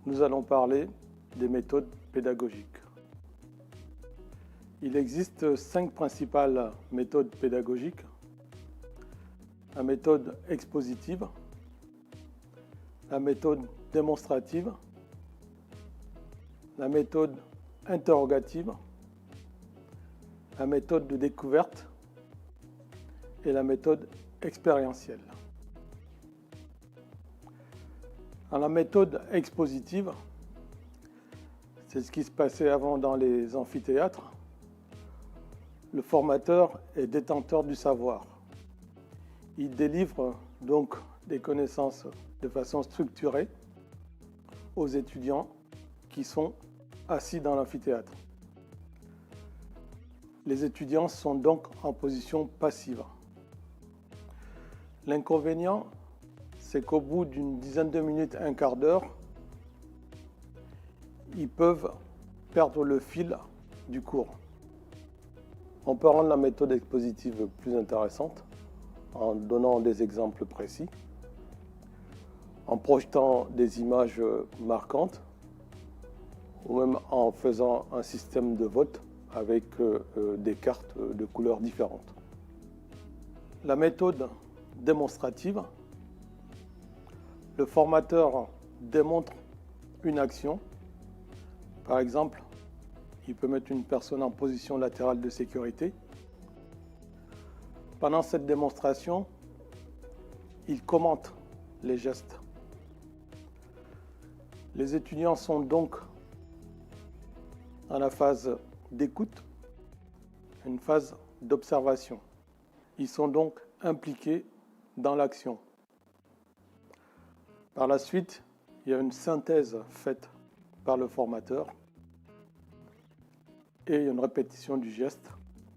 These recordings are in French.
nous allons parler des méthodes pédagogiques. Il existe 5 principales méthodes pédagogiques. La méthode expositive, la méthode démonstrative, la méthode interrogative, la méthode de découverte et la méthode expérientielle. Dans la méthode expositive, c'est ce qui se passait avant dans les amphithéâtres. Le formateur est détenteur du savoir. Il délivre donc des connaissances de façon structurée aux étudiants qui sont assis dans l'amphithéâtre. Les étudiants sont donc en position passive. L'inconvénient, c'est qu'au bout d'une dizaine de minutes, un quart d'heure, ils peuvent perdre le fil du cours. On peut rendre la méthode expositive plus intéressante en donnant des exemples précis, en projetant des images marquantes ou même en faisant un système de vote avec des cartes de couleurs différentes. La méthode démonstrative, le formateur démontre une action. Par exemple, il peut mettre une personne en position latérale de sécurité. Pendant cette démonstration, il commente les gestes. Les étudiants sont donc dans la phase d'écoute, une phase d'observation. Ils sont donc impliqués dans l'action. Par la suite, il y a une synthèse faite par le formateur et une répétition du geste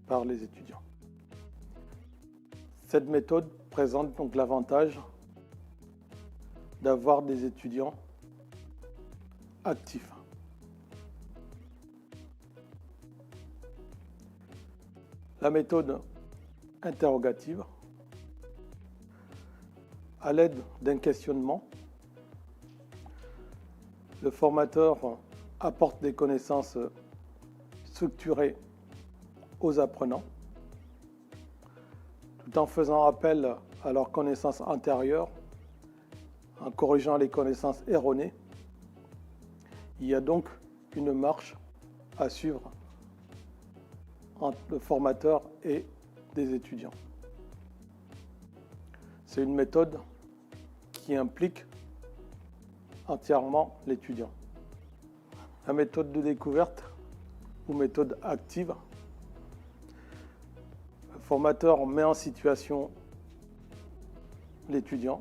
par les étudiants. Cette méthode présente donc l'avantage d'avoir des étudiants actifs. La méthode interrogative, à l'aide d'un questionnement, le formateur apporte des connaissances structurées aux apprenants, tout en faisant appel à leurs connaissances antérieures, en corrigeant les connaissances erronées. Il y a donc une marche à suivre entre le formateur et des étudiants. C'est une méthode qui implique entièrement l'étudiant. La méthode de découverte ou méthode active, le formateur met en situation l'étudiant.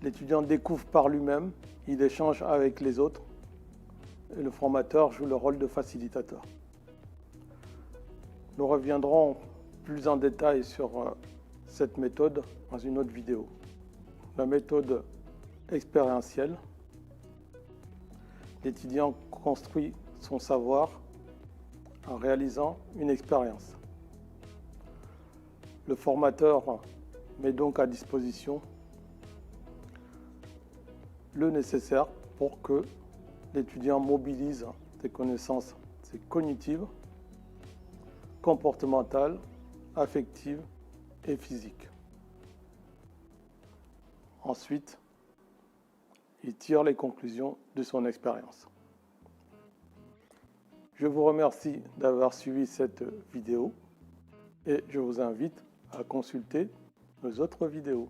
L'étudiant découvre par lui-même, il échange avec les autres et le formateur joue le rôle de facilitateur. Nous reviendrons plus en détail sur cette méthode dans une autre vidéo. La méthode expérientielle, l'étudiant construit son savoir en réalisant une expérience. Le formateur met donc à disposition le nécessaire pour que l'étudiant mobilise ses connaissances cognitives, comportementales, affectives et physiques. Ensuite, il tire les conclusions de son expérience. Je vous remercie d'avoir suivi cette vidéo et je vous invite à consulter nos autres vidéos.